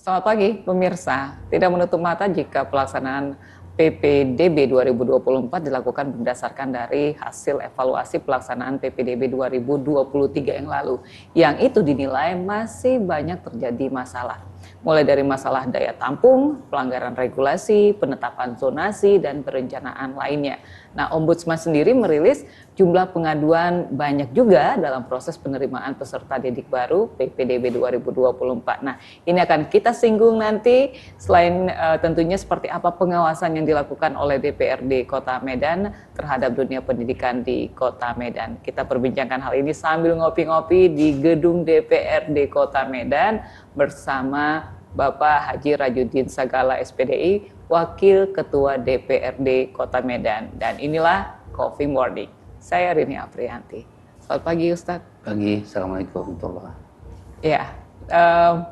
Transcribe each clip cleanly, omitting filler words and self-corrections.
Selamat pagi pemirsa, tidak menutup mata jika pelaksanaan PPDB 2024 dilakukan berdasarkan dari hasil evaluasi pelaksanaan PPDB 2023 yang lalu, yang itu dinilai masih banyak terjadi masalah. Mulai dari masalah daya tampung, pelanggaran regulasi, penetapan zonasi, dan perencanaan lainnya. Nah, Ombudsman sendiri merilis jumlah pengaduan banyak juga dalam proses penerimaan peserta didik baru PPDB 2024. Nah, ini akan kita singgung nanti, selain tentunya seperti apa pengawasan yang dilakukan oleh DPRD Kota Medan terhadap dunia pendidikan di Kota Medan. Kita perbincangkan hal ini sambil ngopi-ngopi di gedung DPRD Kota Medan bersama Bapak Haji Rajudin Sagala SPDI, Wakil Ketua DPRD Kota Medan. Dan inilah Coffee Morning. Saya Rini Aprianti. Selamat pagi Ustadz. Pagi, Assalamualaikum warahmatullahi wabarakatuh. Ya,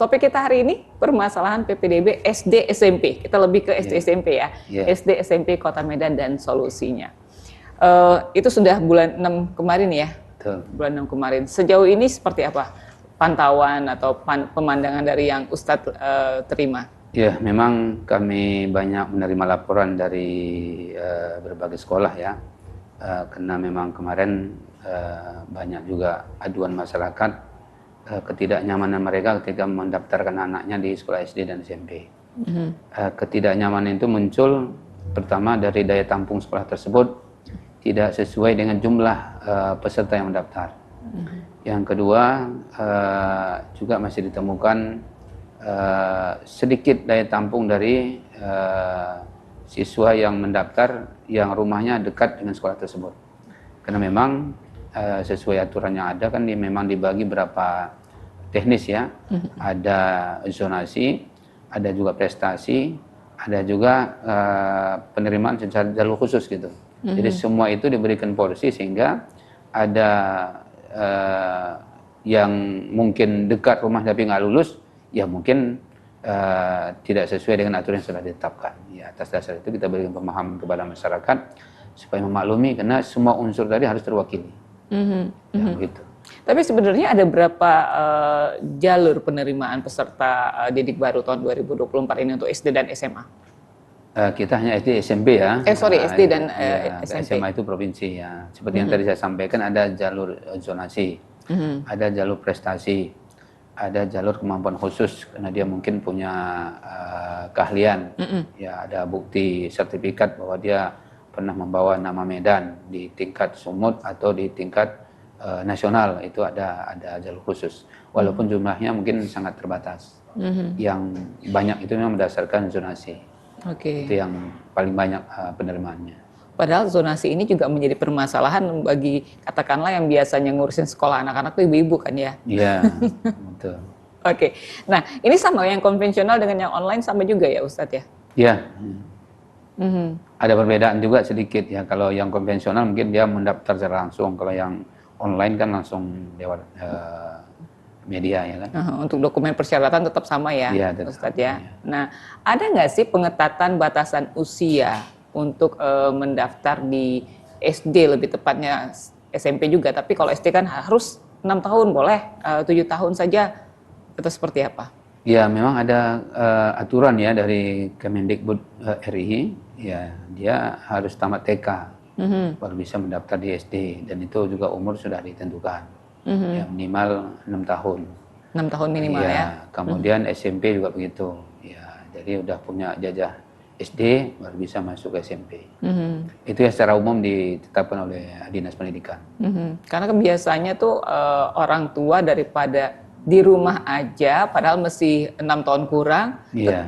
topik kita hari ini permasalahan PPDB SD SMP. Kita lebih ke SD SMP ya. SD SMP Kota Medan dan solusinya. Itu sudah bulan 6 kemarin ya. Betul. Bulan 6 kemarin. Sejauh ini seperti apa pantauan atau pemandangan dari yang Ustadz terima? Ya, memang kami banyak menerima laporan dari berbagai sekolah ya. Karena memang kemarin banyak juga aduan masyarakat ketidaknyamanan mereka ketika mendaftarkan anaknya di sekolah SD dan SMP. Ketidaknyamanan itu muncul pertama dari daya tampung sekolah tersebut tidak sesuai dengan jumlah peserta yang mendaftar. Yang kedua juga masih ditemukan sedikit daya tampung dari siswa yang mendaftar yang rumahnya dekat dengan sekolah tersebut. Karena memang sesuai aturan yang ada kan memang dibagi berapa teknis ya. Ada zonasi, ada juga prestasi, ada juga penerimaan secara jalur khusus gitu. Jadi semua itu diberikan porsi sehingga ada yang mungkin dekat rumah tapi nggak lulus, ya mungkin tidak sesuai dengan aturan yang sudah ditetapkan. Ya, atas dasar itu kita berikan pemahaman kepada masyarakat supaya memaklumi karena semua unsur tadi harus terwakili. Ya, begitu. Tapi sebenarnya ada berapa jalur penerimaan peserta didik baru tahun 2024 ini untuk SD dan SMA? Kita hanya SD SMP ya. SD dan SMP. SMA itu provinsi ya. Seperti yang tadi saya sampaikan ada jalur zonasi, ada jalur prestasi, ada jalur kemampuan khusus karena dia mungkin punya keahlian. Ya, ada bukti sertifikat bahwa dia pernah membawa nama Medan di tingkat sumut atau di tingkat nasional, itu ada jalur khusus. Walaupun jumlahnya mungkin sangat terbatas. Yang banyak itu memang berdasarkan zonasi. Itu yang paling banyak penerimaannya. Padahal zonasi ini juga menjadi permasalahan bagi katakanlah yang biasanya ngurusin sekolah anak-anak itu ibu-ibu kan ya? Iya, betul. Oke, nah ini sama yang konvensional dengan yang online sama juga ya Ustadz ya? Iya. Ada perbedaan juga sedikit ya. Kalau yang konvensional mungkin dia mendaftar secara langsung, kalau yang online kan langsung lewat media ya kan. Untuk dokumen persyaratan tetap sama ya, Ustadz ya. Nah, ada nggak sih pengetatan batasan usia untuk mendaftar di SD, lebih tepatnya SMP juga, tapi kalau SD kan harus 6 tahun boleh, 7 tahun saja, atau seperti apa? Ya, memang ada aturan ya dari Kemendikbud RI, ya dia harus tamat TK baru bisa mendaftar di SD, dan itu juga umur sudah ditentukan, ya minimal 6 tahun. 6 tahun minimal ya. Kemudian SMP juga begitu, ya jadi udah punya jajah SD baru bisa masuk ke SMP. Itu ya secara umum ditetapkan oleh Dinas Pendidikan. Karena biasanya tuh orang tua daripada di rumah aja, padahal mesti 6 tahun kurang,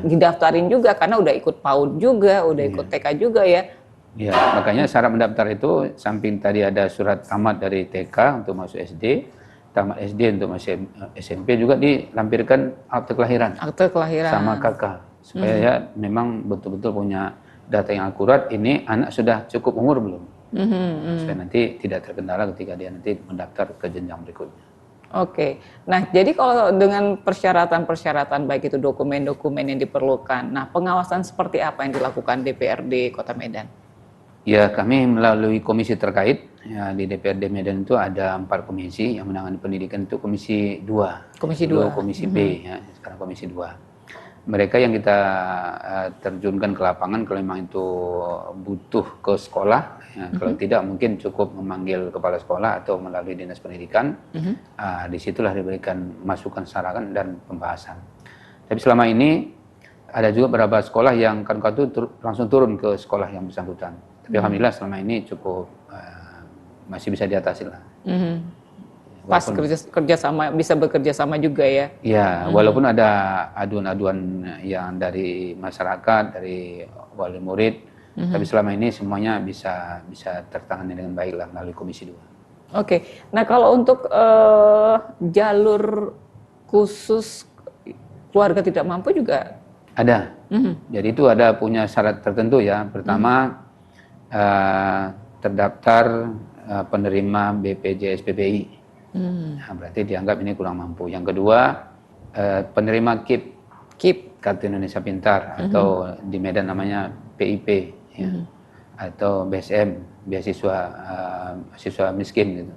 didaftarin juga karena udah ikut PAUD juga, udah ikut TK juga ya. Ya, makanya syarat mendaftar itu samping tadi ada surat tamat dari TK untuk masuk SD, tamat SD untuk masuk SMP juga dilampirkan akte kelahiran. Akte kelahiran. Sama kakak. Supaya ya memang betul-betul punya data yang akurat, ini anak sudah cukup umur belum. Supaya nanti tidak terkendala ketika dia nanti mendaftar ke jenjang berikutnya. Oke, nah jadi kalau dengan persyaratan-persyaratan baik itu dokumen-dokumen yang diperlukan, nah pengawasan seperti apa yang dilakukan DPRD Kota Medan? Ya, kami melalui komisi terkait, ya di DPRD Medan itu ada 4 komisi yang menangani pendidikan, itu komisi 2. Komisi 2. Komisi B, ya, sekarang komisi 2. mereka yang kita terjunkan ke lapangan kalau memang itu butuh ke sekolah, ya, kalau tidak mungkin cukup memanggil kepala sekolah atau melalui dinas pendidikan, disitulah diberikan masukan, saran dan pembahasan. Tapi selama ini ada juga beberapa sekolah yang kawan-kawan itu langsung turun ke sekolah yang bersangkutan. Tapi alhamdulillah selama ini cukup masih bisa diatasi lah. Pas kerja sama, bisa bekerja sama juga ya. Ya, walaupun ada aduan-aduan yang dari masyarakat, dari wali murid, tapi selama ini semuanya bisa tertangani dengan baik lah melalui Komisi 2. Oke, nah kalau untuk jalur khusus keluarga tidak mampu juga ada. Jadi itu ada punya syarat tertentu ya. Pertama, terdaftar penerima BPJS PBI. Nah, berarti dianggap ini kurang mampu. Yang kedua, penerima KIP Kartu Indonesia Pintar, atau di Medan namanya PIP, ya, atau BSM, siswa miskin gitu.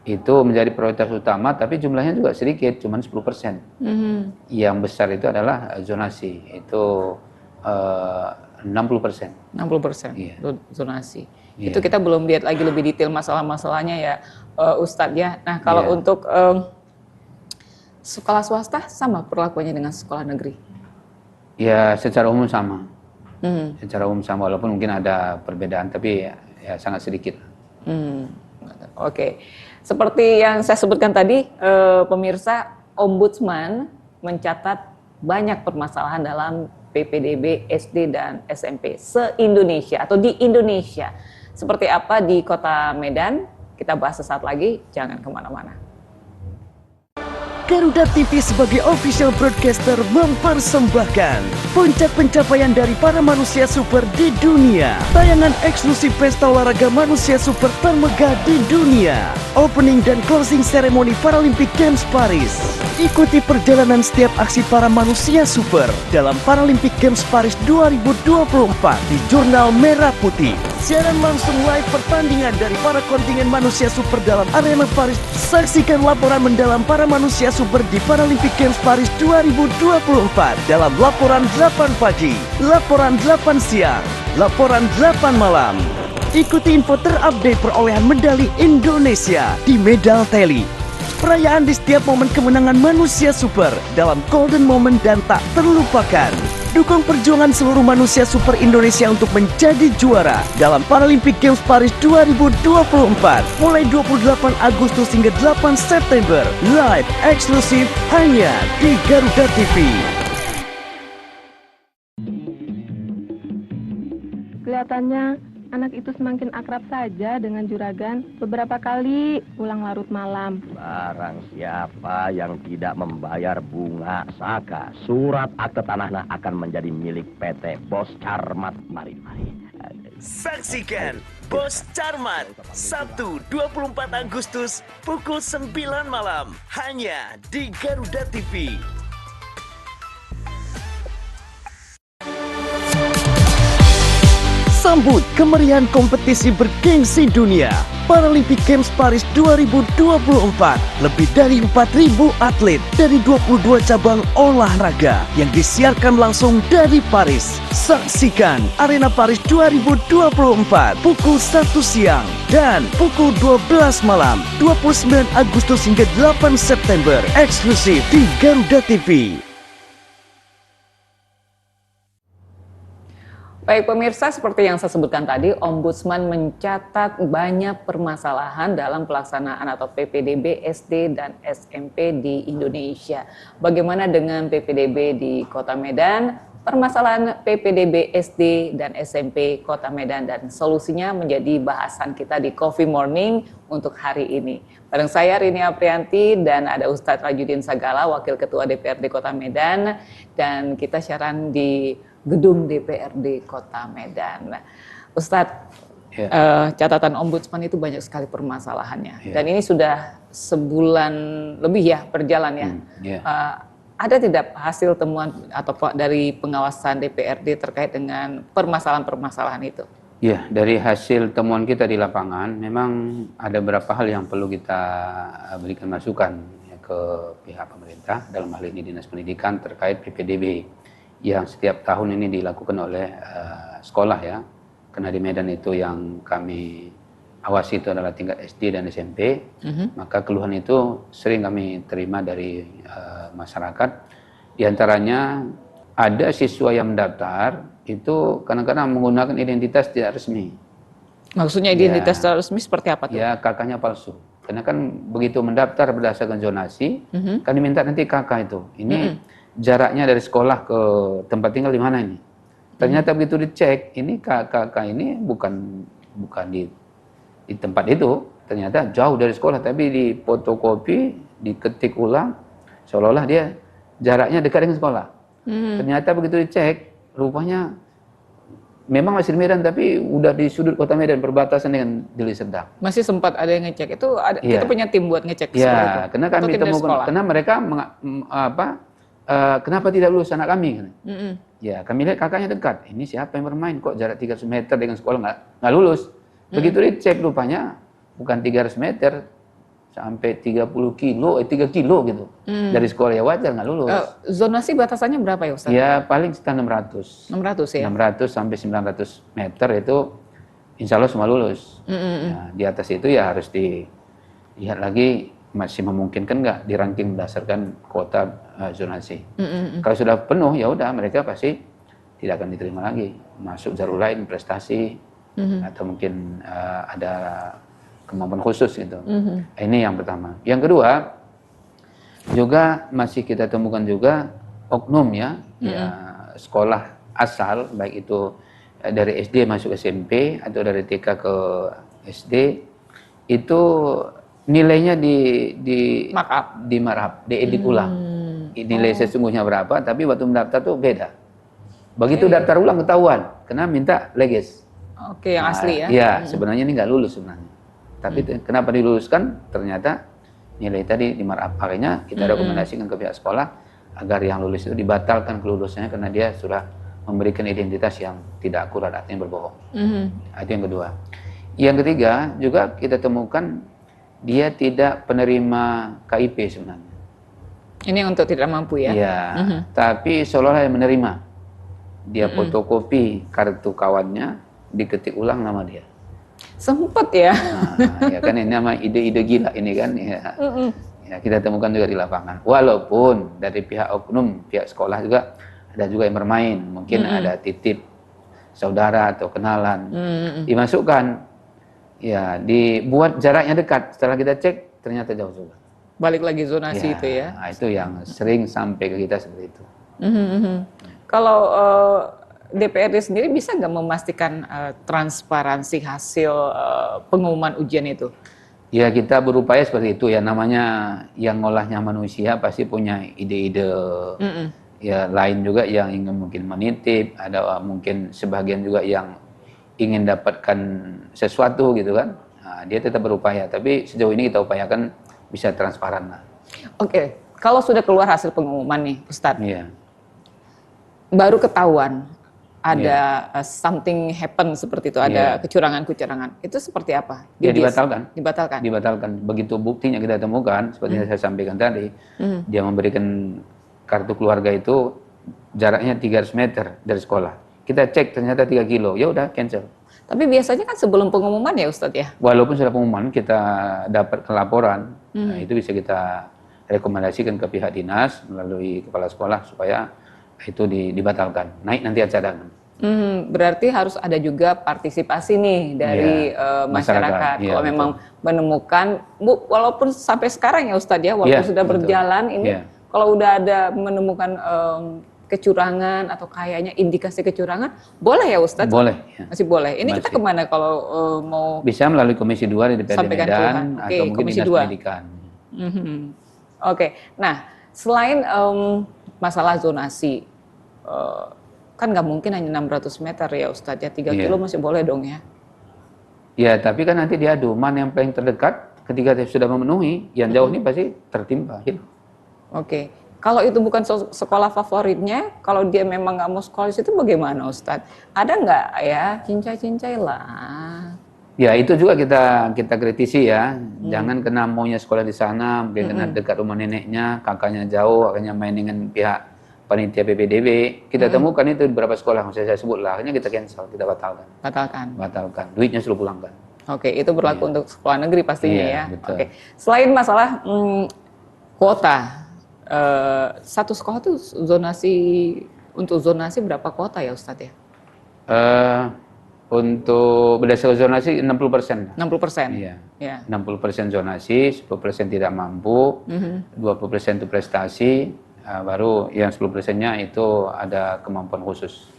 Itu menjadi prioritas utama, tapi jumlahnya juga sedikit, cuma 10%. Yang besar itu adalah zonasi, itu 60%. 60% Iya. zonasi. Iya. Itu kita belum lihat lagi lebih detail masalah-masalahnya ya, Ustadz ya. Nah kalau Iya. untuk sekolah swasta sama perlakuannya dengan sekolah negeri? Ya, secara umum sama. Secara umum sama, walaupun mungkin ada perbedaan, tapi ya sangat sedikit. Oke. Seperti yang saya sebutkan tadi, pemirsa, Ombudsman mencatat banyak permasalahan dalam PPDB SD dan SMP se-Indonesia atau di Indonesia. Seperti apa di Kota Medan? Kita bahas sesaat lagi, jangan kemana-mana. Garuda TV sebagai official broadcaster mempersembahkan puncak pencapaian dari para manusia super di dunia. Tayangan eksklusif pesta olahraga manusia super termegah di dunia. Opening dan closing ceremony Paralympic Games Paris. Ikuti perjalanan setiap aksi para manusia super dalam Paralympic Games Paris 2024 di Jurnal Merah Putih. Siaran langsung live pertandingan dari para kontingen manusia super dalam arena Paris. Saksikan laporan mendalam para manusia super di Paralympic Games Paris 2024 dalam laporan 8 pagi, laporan 8 siang, laporan 8 malam. Ikuti info terupdate perolehan medali Indonesia di Medal Tally. Perayaan di setiap momen kemenangan manusia super dalam golden moment dan tak terlupakan. Dukung perjuangan seluruh manusia super Indonesia untuk menjadi juara dalam Paralympic Games Paris 2024 mulai 28 Agustus hingga 8 September. Live eksklusif hanya di Garuda TV. Kelihatannya anak itu semakin akrab saja dengan juragan. Beberapa kali pulang larut malam. Barang siapa yang tidak membayar bunga saka, surat akte tanahnya akan menjadi milik PT Bos Carmat. Mari. Saksikan Bos Carmat Sabtu 24 Agustus pukul 9 malam hanya di Garuda TV. Sambut kemeriahan kompetisi bergengsi dunia Paralympic Games Paris 2024. Lebih dari 4.000 atlet dari 22 cabang olahraga yang disiarkan langsung dari Paris. Saksikan Arena Paris 2024 pukul 1 siang dan pukul 12 malam 29 Agustus hingga 8 September eksklusif di Garuda TV. Baik pemirsa, seperti yang saya sebutkan tadi, Ombudsman mencatat banyak permasalahan dalam pelaksanaan atau PPDB SD dan SMP di Indonesia. Bagaimana dengan PPDB di Kota Medan? Permasalahan PPDB SD dan SMP Kota Medan dan solusinya menjadi bahasan kita di Coffee Morning untuk hari ini. Bareng saya Rini Aprianti dan ada Ustadz Rajudin Sagala, Wakil Ketua DPRD Kota Medan, dan kita siaran di Gedung DPRD Kota Medan. Ustadz, catatan Ombudsman itu banyak sekali permasalahannya, dan ini sudah sebulan lebih ya berjalan ya. Ada tidak hasil temuan atau dari pengawasan DPRD terkait dengan permasalahan-permasalahan itu? Ya, dari hasil temuan kita di lapangan, memang ada beberapa hal yang perlu kita berikan masukan ya, ke pihak pemerintah, dalam hal ini Dinas Pendidikan terkait PPDB. yang setiap tahun ini dilakukan oleh sekolah ya. Karena di Medan itu yang kami awasi itu adalah tingkat SD dan SMP, maka keluhan itu sering kami terima dari masyarakat. Di antaranya ada siswa yang mendaftar itu kadang-kadang menggunakan identitas tidak resmi. Maksudnya identitas resmi seperti apa tuh? Ya, kakaknya palsu. Karena kan begitu mendaftar berdasarkan zonasi, kan diminta nanti kakak itu. Ini jaraknya dari sekolah ke tempat tinggal di mana ini? Ternyata begitu dicek, ini kakak ini bukan di tempat itu, ternyata jauh dari sekolah, tapi di fotokopi, diketik ulang, seolah-olah dia jaraknya dekat dengan sekolah. Ternyata begitu dicek, rupanya memang masih di Medan, tapi udah di sudut kota Medan, berbatasan dengan Deli Serdang. Masih sempat ada yang ngecek, itu kita punya tim buat ngecek seperti itu? Ya, karena kami temukan, karena mereka kenapa tidak lulus anak kami? Ya, kami lihat kakaknya dekat, ini siapa yang bermain, kok jarak 300 meter dengan sekolah nggak lulus. Begitu dicek rupanya bukan 300 meter sampai 30 kilo, 3 kilo gitu. Dari sekolah, ya wajar nggak lulus. Zonasi batasannya berapa ya Ustaz? Ya paling sekitar 600. 600 ya? 600 sampai 900 meter itu insya Allah semua lulus. Nah, di atas itu ya harus dilihat lagi masih memungkinkan nggak di ranking berdasarkan kuota zonasi. Kalau sudah penuh ya udah mereka pasti tidak akan diterima lagi. Masuk jalur lain, prestasi, atau mungkin ada kemampuan khusus gitu. Ini yang pertama. Yang kedua, juga masih kita temukan juga oknum ya, sekolah asal, baik itu dari SD masuk SMP atau dari TK ke SD, itu nilainya di markup, diedit ulang. Nilai sesungguhnya berapa, tapi waktu mendaftar tuh beda. Begitu daftar ulang ketahuan, karena minta legis. Oke, yang asli ya? Iya, sebenarnya ini nggak lulus sebenarnya. Tapi kenapa diluluskan? Ternyata nilai tadi di markup. Makanya kita rekomendasikan ke pihak sekolah agar yang lulus itu dibatalkan kelulusannya karena dia sudah memberikan identitas yang tidak akurat, artinya berbohong. Itu yang kedua. Yang ketiga juga kita temukan dia tidak penerima KIP sebenarnya. Ini untuk tidak mampu ya? Iya, tapi seolah-olah yang menerima. Dia fotokopi kartu kawannya, diketik ulang nama dia. Sempet ya? Nah, ya kan ini nama ide-ide gila ini kan ya. Ya, kita temukan juga di lapangan. Walaupun dari pihak oknum, pihak sekolah juga ada juga yang bermain. Mungkin ada titip saudara atau kenalan. Dimasukkan. Ya, dibuat jaraknya dekat. Setelah kita cek ternyata jauh juga. Balik lagi zonasi itu ya? Nah, itu yang sering sampai ke kita seperti itu. Kalau DPRD sendiri bisa nggak memastikan transparansi hasil pengumuman ujian itu? Ya kita berupaya seperti itu ya, namanya yang ngolahnya manusia pasti punya ide-ide ya lain juga yang ingin mungkin menitip, ada mungkin sebagian juga yang ingin dapatkan sesuatu gitu kan. Nah, dia tetap berupaya, tapi sejauh ini kita upayakan bisa transparan lah. Oke, kalau sudah keluar hasil pengumuman nih Ustadz, baru ketahuan ada something happen seperti itu, ada kecurangan-kecurangan, itu seperti apa? Ya dibatalkan. Dibatalkan. Begitu buktinya kita temukan, seperti yang saya sampaikan tadi, dia memberikan kartu keluarga itu jaraknya 300 meter dari sekolah. Kita cek ternyata 3 kilo, ya udah cancel. Tapi biasanya kan sebelum pengumuman ya Ustadz ya? Walaupun sudah pengumuman, kita dapat laporan, nah, itu bisa kita rekomendasikan ke pihak dinas melalui kepala sekolah supaya itu dibatalkan, naik nanti cadangan. Berarti harus ada juga partisipasi nih dari masyarakat. Kalau memang menemukan, walaupun sampai sekarang ya Ustadz ya, walaupun sudah berjalan ini, kalau udah ada menemukan kecurangan atau kayaknya indikasi kecurangan, boleh ya Ustadz? Boleh. Ya. Masih boleh. Ini kita kemana kalau mau? Bisa melalui Komisi 2 di DPRD Medan atau mungkin Komisi Dinas 2. Pendidikan. Oke. Nah, selain masalah zonasi, kan nggak mungkin hanya 600 meter ya Ustadz ya, 3 kilo masih boleh dong ya? Ya, tapi kan nanti diadu, mana yang paling terdekat, ketika dia sudah memenuhi, yang jauh ini pasti tertimpa. Oke. Kalau itu bukan sekolah favoritnya, kalau dia memang nggak mau sekolah di situ bagaimana Ustadz? Ada nggak ya, cincai-cincai lah? Ya itu juga kita kritisi ya, jangan kena maunya sekolah di sana, mungkin kena dekat rumah neneknya, kakaknya jauh, akhirnya main dengan pihak panitia PPDB, kita temukan itu di beberapa sekolah, saya sebut lah, akhirnya kita cancel, kita batalkan. Duitnya suruh pulangkan. Oke, itu berlaku untuk sekolah negeri pastinya Iya, ya. betul. Oke, selain masalah kuota, satu sekolah tuh untuk zonasi berapa kuota ya Ustadz ya? Untuk berdasarkan zonasi 60%. 60%. Iya. Ya. 60% zonasi, 10% tidak mampu, 20% itu prestasi, baru yang 10%-nya itu ada kemampuan khusus.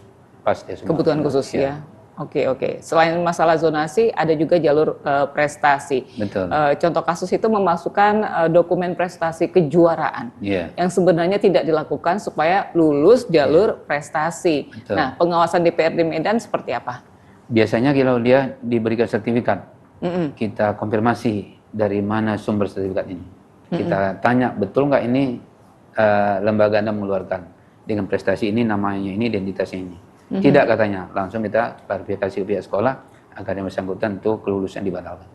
Pas dia semua. Kebutuhan khusus ya. Oke. Selain masalah zonasi, ada juga jalur prestasi. Betul. Contoh kasus itu memasukkan dokumen prestasi kejuaraan Iya. yang sebenarnya tidak dilakukan supaya lulus jalur prestasi. Betul. Nah, pengawasan DPRD Medan seperti apa? Biasanya kalau dia diberikan sertifikat, kita konfirmasi dari mana sumber sertifikat ini. Kita tanya, betul nggak ini lembaga Anda mengeluarkan dengan prestasi ini, namanya ini, identitasnya ini. Tidak katanya, langsung kita klarifikasi ke pihak sekolah agar yang bersangkutan itu kelulusan dibatalkan.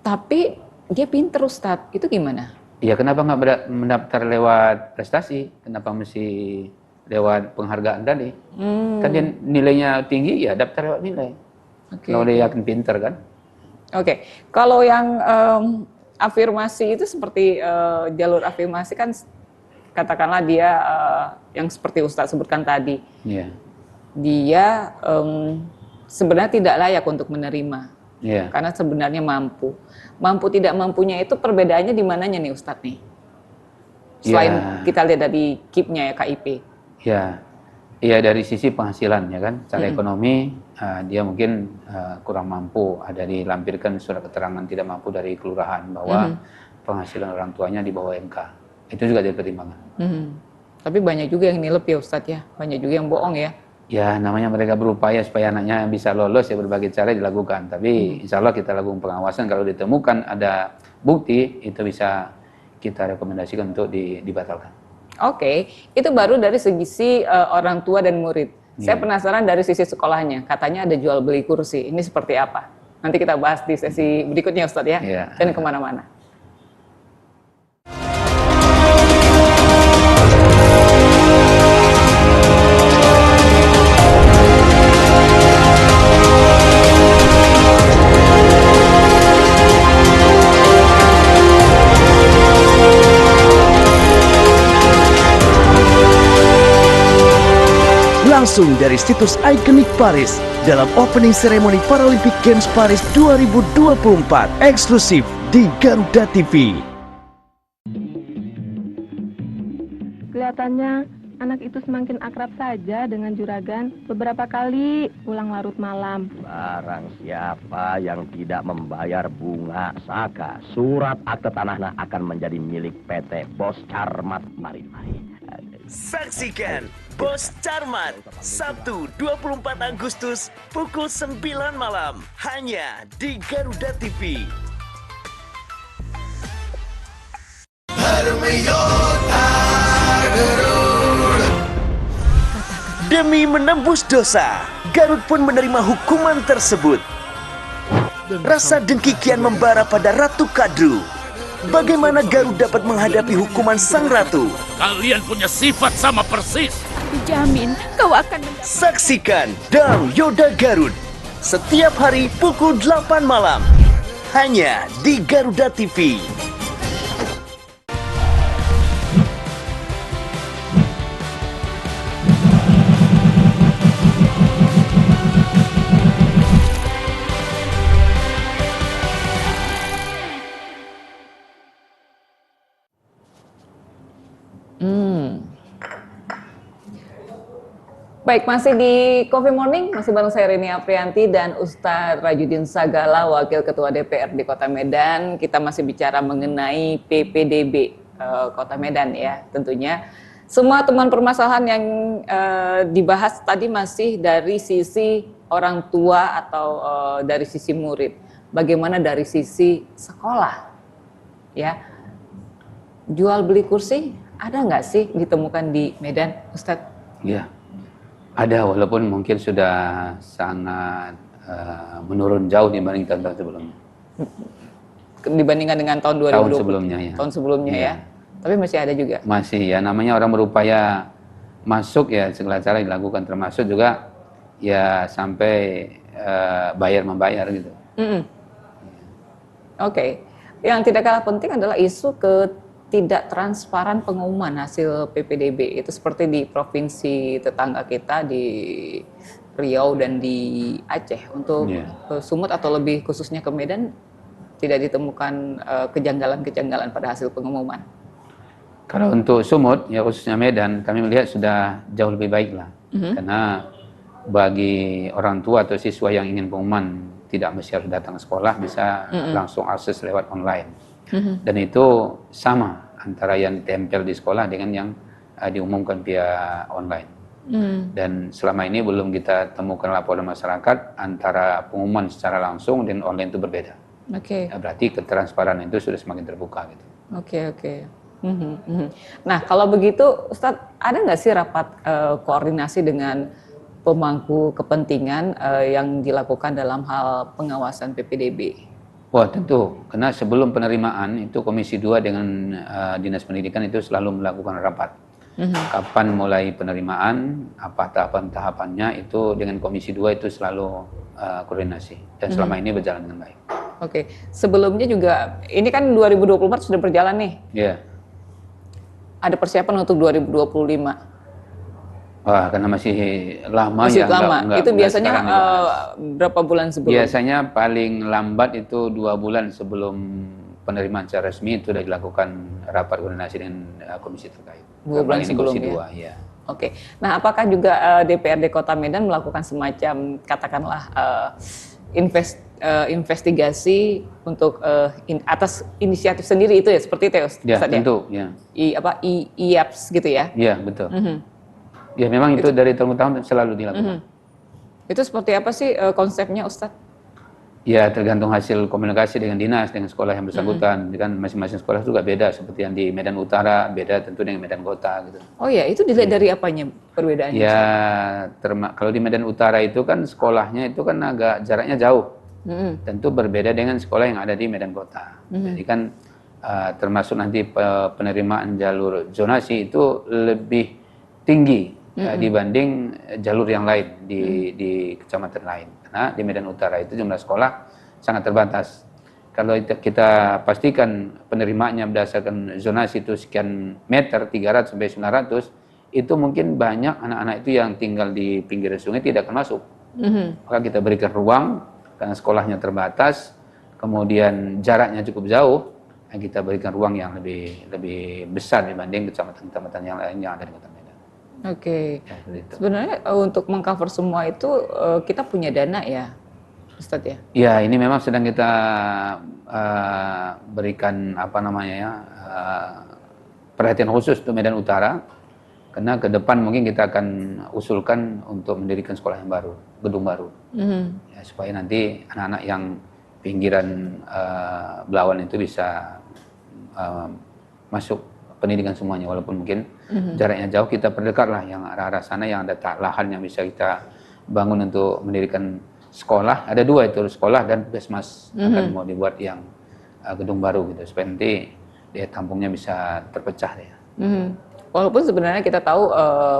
Tapi dia pinter Ustadz, itu gimana? Ya kenapa nggak mendaftar lewat prestasi? Kenapa mesti lewat penghargaan tadi? Kan dia nilainya tinggi, ya daftar lewat nilai. Kalau dia yakin pinter kan? Oke, kalau yang afirmasi itu seperti jalur afirmasi kan, katakanlah dia yang seperti Ustadz sebutkan tadi. Iya. Dia sebenarnya tidak layak untuk menerima, karena sebenarnya mampu tidak mampunya itu perbedaannya di mananya nih Ustadz nih, selain kita lihat dari KIP-nya ya, KIP. Ya dari sisi penghasilan ya kan, secara ekonomi dia mungkin kurang mampu, ada dilampirkan surat keterangan tidak mampu dari kelurahan bahwa penghasilan orang tuanya di bawah MK, itu juga dipertimbangkan. Tapi banyak juga yang nilep ya Ustadz ya, banyak juga yang bohong ya. Ya namanya mereka berupaya supaya anaknya bisa lolos ya, berbagai cara dilakukan. Tapi insya Allah kita lakukan pengawasan, kalau ditemukan ada bukti itu bisa kita rekomendasikan untuk dibatalkan. Oke, itu baru dari segi orang tua dan murid. Saya penasaran dari sisi sekolahnya, katanya ada jual beli kursi, ini seperti apa? Nanti kita bahas di sesi berikutnya Ustadz ya, dan kemana-mana. Langsung dari situs ikonik Paris dalam opening ceremony Paralympic Games Paris 2024 eksklusif di Garuda TV. Kelihatannya anak itu semakin akrab saja dengan juragan. Beberapa kali pulang larut malam. Barang siapa yang tidak membayar bunga saka, surat akte tanahnya akan menjadi milik PT Bos Carmat. Mari. Saksikan Bos Carmat Sabtu 24 Agustus pukul 9 malam hanya di Garuda TV. Demi menembus dosa, Garut pun menerima hukuman tersebut. Rasa dengki kian membara pada Ratu Kadru. Bagaimana Garut dapat menghadapi hukuman sang ratu? Kalian punya sifat sama persis. Jamin kau akan Saksikan Dang Yoda Garut setiap hari pukul 8 malam hanya di Garuda TV. Baik, masih di Coffee Morning, masih bareng saya Rini Aprianti dan Ustadz Rajudin Sagala, Wakil Ketua DPR di Kota Medan. Kita masih bicara mengenai PPDB Kota Medan ya, tentunya. Semua teman permasalahan yang dibahas tadi masih dari sisi orang tua atau dari sisi murid. Bagaimana dari sisi sekolah? Ya, jual beli kursi ada nggak sih ditemukan di Medan, Ustadz? Iya. Ada, walaupun mungkin sudah sangat menurun jauh dibanding tahun-tahun sebelumnya. Dibandingkan dengan tahun 2020? Tahun sebelumnya ya. Tahun sebelumnya ya. Tapi masih ada juga? Masih ya, namanya orang berupaya masuk ya segala cara dilakukan, termasuk juga ya sampai bayar membayar gitu. Oke. Yang tidak kalah penting adalah isu ketidak transparan pengumuman hasil PPDB. Itu seperti di provinsi tetangga kita di Riau dan di Aceh. Untuk Sumut atau lebih khususnya ke Medan tidak ditemukan kejanggalan-kejanggalan pada hasil pengumuman. Kalau untuk Sumut ya khususnya Medan, kami melihat sudah jauh lebih baik lah. Karena bagi orang tua atau siswa yang ingin pengumuman tidak mesti harus datang ke sekolah, bisa langsung akses lewat online. Dan itu sama antara yang ditempel di sekolah dengan yang diumumkan via online. Dan selama ini belum kita temukan laporan masyarakat antara pengumuman secara langsung dan online itu berbeda. Oke. Ya, berarti ketransparan itu sudah semakin terbuka gitu. Oke. Nah, kalau begitu Ustadz, ada nggak sih rapat koordinasi dengan pemangku kepentingan yang dilakukan dalam hal pengawasan PPDB? Wah tentu, karena sebelum penerimaan itu Komisi 2 dengan Dinas Pendidikan itu selalu melakukan rapat. Kapan mulai penerimaan, apa tahapan-tahapannya itu dengan Komisi 2 itu selalu koordinasi. Dan selama ini berjalan dengan baik. Oke, sebelumnya juga, ini kan 2024 sudah berjalan nih. Iya. Ada persiapan untuk 2025? Wah, karena masih lama masih ya. Lama. Enggak, itu biasanya berapa bulan sebelum? Biasanya paling lambat itu 2 bulan sebelum penerimaan secara resmi itu sudah dilakukan rapat koordinasi dengan komisi terkait. 2 bulan sebelum ya? Ya. Oke. Nah, apakah juga DPRD Kota Medan melakukan semacam katakanlah investigasi untuk atas inisiatif sendiri itu ya, seperti itu ya? Ya, tentu. Ya. IAPS gitu ya? Iya, betul. Ya memang itu dari tahun ke tahun selalu dilakukan. Itu seperti apa sih konsepnya Ustadz? Ya tergantung hasil komunikasi dengan dinas, dengan sekolah yang bersangkutan. Kan masing-masing sekolah juga beda, seperti yang di Medan Utara beda tentu dengan Medan Kota gitu. Oh ya, itu dilihat dari apanya perbedaannya? Ya kalau di Medan Utara itu kan sekolahnya itu kan agak jaraknya jauh. Tentu berbeda dengan sekolah yang ada di Medan Kota. Jadi kan termasuk nanti penerimaan jalur zonasi itu lebih tinggi dibanding jalur yang lain di kecamatan lain. Karena di Medan Utara itu jumlah sekolah sangat terbatas. Kalau kita pastikan penerimaannya berdasarkan zonasi itu sekian meter, 300 sampai 900, itu mungkin banyak anak-anak itu yang tinggal di pinggir sungai tidak akan masuk. Maka kita berikan ruang, karena sekolahnya terbatas, kemudian jaraknya cukup jauh, kita berikan ruang yang lebih besar dibanding kecamatan-kecamatan yang lain yang ada di Kota Medan. Oke. Ya, sebenarnya untuk mengcover semua itu kita punya dana ya, Ustadz ya? Ya, ini memang sedang kita berikan perhatian khusus untuk Medan Utara, karena ke depan mungkin kita akan usulkan untuk mendirikan sekolah yang baru, gedung baru, ya, supaya nanti anak-anak yang pinggiran Belawan itu bisa masuk pendidikan semuanya, walaupun mungkin jaraknya jauh, kita perdekatlah yang arah-arah sana yang ada lahan yang bisa kita bangun untuk mendirikan sekolah. Ada 2 itu, sekolah dan puskesmas akan mau dibuat yang gedung baru gitu, supaya nanti dia tampungnya bisa terpecah ya. Walaupun sebenarnya kita tahu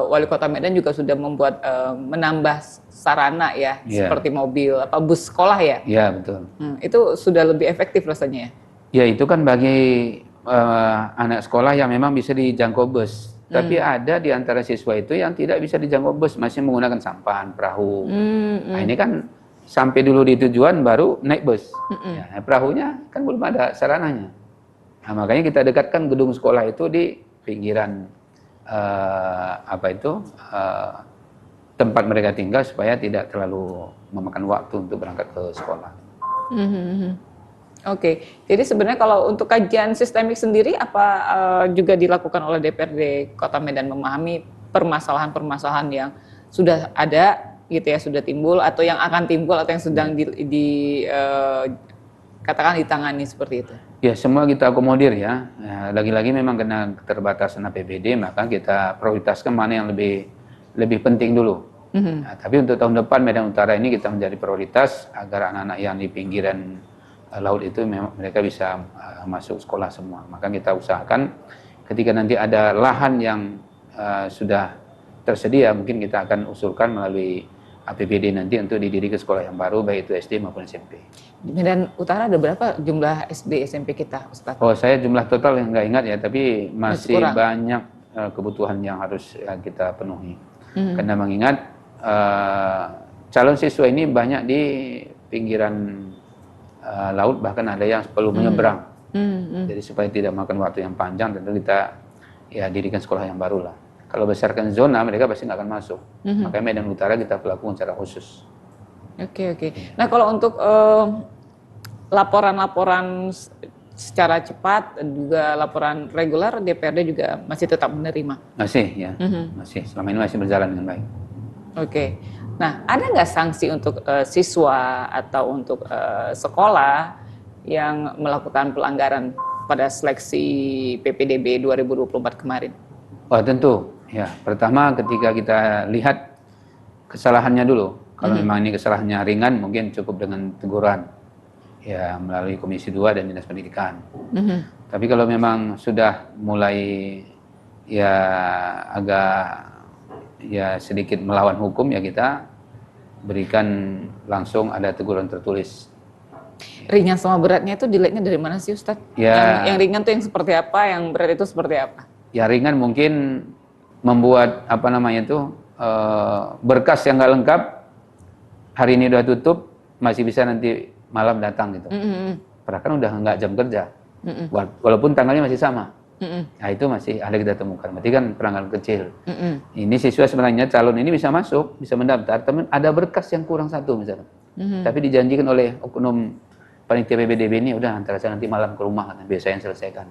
Wali Kota Medan juga sudah membuat menambah sarana ya, seperti mobil bus sekolah ya. Iya betul. Itu sudah lebih efektif rasanya ya. Ya itu kan bagi anak sekolah yang memang bisa dijangkau bus. Tapi ada di antara siswa itu yang tidak bisa dijangkau bus, masih menggunakan sampan, perahu. Nah ini kan sampai dulu di tujuan baru naik bus. Ya, perahunya kan belum ada sarananya. Nah, makanya kita dekatkan gedung sekolah itu di pinggiran tempat mereka tinggal supaya tidak terlalu memakan waktu untuk berangkat ke sekolah. Oke, jadi sebenarnya kalau untuk kajian sistemik sendiri apa juga dilakukan oleh DPRD Kota Medan, memahami permasalahan-permasalahan yang sudah ada gitu ya, sudah timbul atau yang akan timbul atau yang sedang katakan ditangani seperti itu? Ya semua kita akomodir ya. Lagi-lagi memang karena keterbatasan APBD, maka kita prioritaskan mana yang lebih penting dulu. Nah, tapi untuk tahun depan Medan Utara ini kita menjadi prioritas agar anak-anak yang di pinggiran laut itu mereka bisa masuk sekolah semua. Maka kita usahakan ketika nanti ada lahan yang sudah tersedia, mungkin kita akan usulkan melalui APBD nanti untuk didirikan sekolah yang baru, baik itu SD maupun SMP. Di Medan Utara ada berapa jumlah SD SMP kita, Ustadz? Oh, saya jumlah total yang nggak ingat ya, tapi masih kurang. banyak kebutuhan yang harus kita penuhi. Karena mengingat calon siswa ini banyak di pinggiran laut, bahkan ada yang perlu menyeberang. Jadi supaya tidak makan waktu yang panjang, tentu kita ya dirikan sekolah yang baru lah. Kalau besarkan zona, mereka pasti nggak akan masuk. Makanya Medan Utara kita lakukan secara khusus. Oke. Nah, kalau untuk laporan-laporan secara cepat dan juga laporan reguler, DPRD juga masih tetap menerima? Masih ya, masih. Selama ini masih berjalan dengan baik. Oke. Nah, ada nggak sanksi untuk siswa atau untuk sekolah yang melakukan pelanggaran pada seleksi PPDB 2024 kemarin? Wah, tentu. Ya, pertama ketika kita lihat kesalahannya dulu. Kalau memang ini kesalahannya ringan, mungkin cukup dengan teguran. Ya, melalui Komisi 2 dan Dinas Pendidikan. Tapi kalau memang sudah mulai ya agak ya sedikit melawan hukum, ya kita berikan langsung ada teguran tertulis. Ringan sama beratnya itu dilihatnya dari mana sih, Ustadz? Ya. Yang ringan tuh yang seperti apa, yang berat itu seperti apa? Ya, ringan mungkin membuat berkas yang nggak lengkap, hari ini udah tutup, masih bisa nanti malam datang gitu. Padahal kan udah nggak jam kerja, walaupun tanggalnya masih sama. Nah, itu masih ada kita temukan. Berarti kan pelanggaran kecil. Ini siswa sebenarnya calon ini bisa masuk, bisa mendaftar, tapi ada berkas yang kurang satu misalnya. Tapi dijanjikan oleh oknum panitia PPDB ini, udah antara saya nanti malam ke rumah, kan biasanya selesaikan.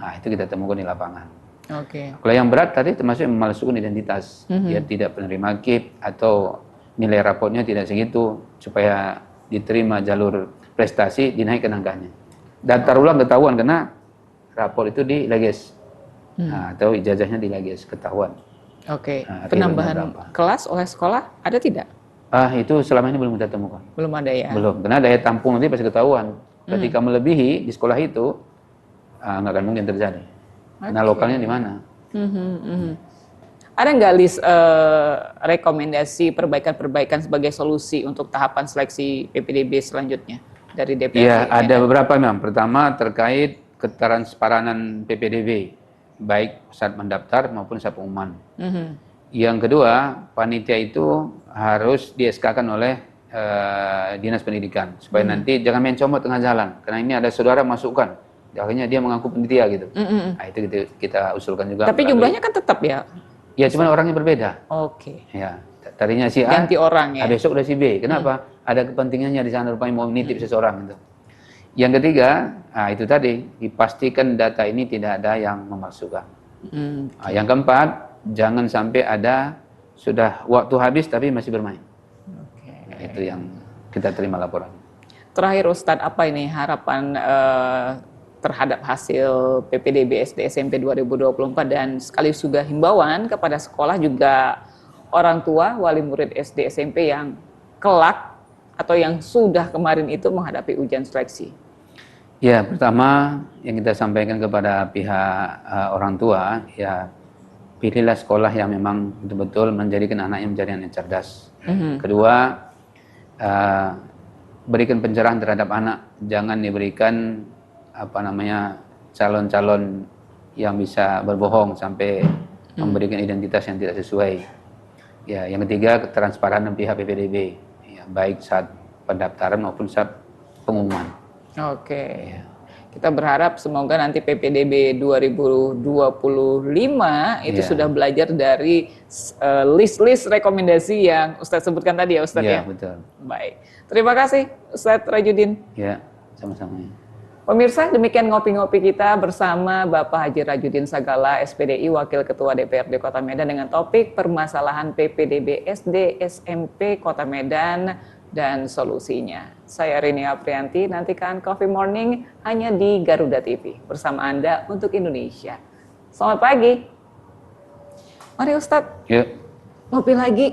Nah, itu kita temukan di lapangan. Oke. Kalau yang berat tadi termasuk memalsukan identitas, dia tidak penerima KIP atau nilai raportnya tidak segitu, supaya diterima jalur prestasi dinaikkan angkanya. Daftar ulang ketahuan karena rapor itu dileges, atau ijazahnya dileges, ketahuan. Oke. Nah, Penambahan kelas oleh sekolah ada tidak? Itu selama ini belum kita temukan. Belum ada ya? Belum, karena daya tampung nanti pasti ketahuan. Ketika melebihi di sekolah itu, nggak akan mungkin terjadi. Karena lokalnya di mana? Ada nggak list rekomendasi perbaikan-perbaikan sebagai solusi untuk tahapan seleksi PPDB selanjutnya dari DPRD? Iya, ada beberapa memang. Pertama terkait ketransparanan PPDB, baik saat mendaftar maupun saat pengumuman. Yang kedua, panitia itu harus di-SK-kan oleh Dinas Pendidikan, supaya nanti jangan main comot tengah jalan, karena ini ada saudara masukkan, akhirnya dia mengaku panitia gitu. Nah, itu kita usulkan juga. Tapi jumlahnya kan tetap ya? Ya, cuma orangnya berbeda. Oke. Ya, tadinya si A, Ganti orang ya? besok udah si B. Kenapa? Ada kepentingannya di sana, rupanya mau nitip seseorang gitu. Yang ketiga, itu tadi, dipastikan data ini tidak ada yang memalsukan. Yang keempat, jangan sampai ada sudah waktu habis tapi masih bermain. Itu yang kita terima laporan. Terakhir Ustadz, apa ini harapan terhadap hasil PPDB SD SMP 2024 dan sekaligus juga himbauan kepada sekolah juga orang tua, wali murid SD SMP yang kelak atau yang sudah kemarin itu menghadapi ujian seleksi? Ya, pertama yang kita sampaikan kepada pihak orang tua, ya pilihlah sekolah yang memang betul-betul menjadikan anaknya menjadi anak cerdas. Kedua, berikan pencerahan terhadap anak, jangan diberikan calon-calon yang bisa berbohong sampai memberikan identitas yang tidak sesuai. Ya, yang ketiga, ketransparan pihak PPDB, ya, baik saat pendaftaran maupun saat pengumuman. Oke. Ya. Kita berharap semoga nanti PPDB 2025 itu sudah belajar dari list-list rekomendasi yang Ustadz sebutkan tadi ya Ustadz ya? Iya, betul. Baik. Terima kasih Ustadz Rajudin. Ya, sama-sama. Pemirsa, demikian ngopi-ngopi kita bersama Bapak Haji Rajudin Sagala, SPDI, Wakil Ketua DPRD Kota Medan dengan topik permasalahan PPDB SD SMP Kota Medan dan solusinya. Saya Rini Aprianti, nantikan Coffee Morning hanya di Garuda TV bersama Anda untuk Indonesia. Selamat pagi. Mari Ustadz. Yuk. Ngopi lagi.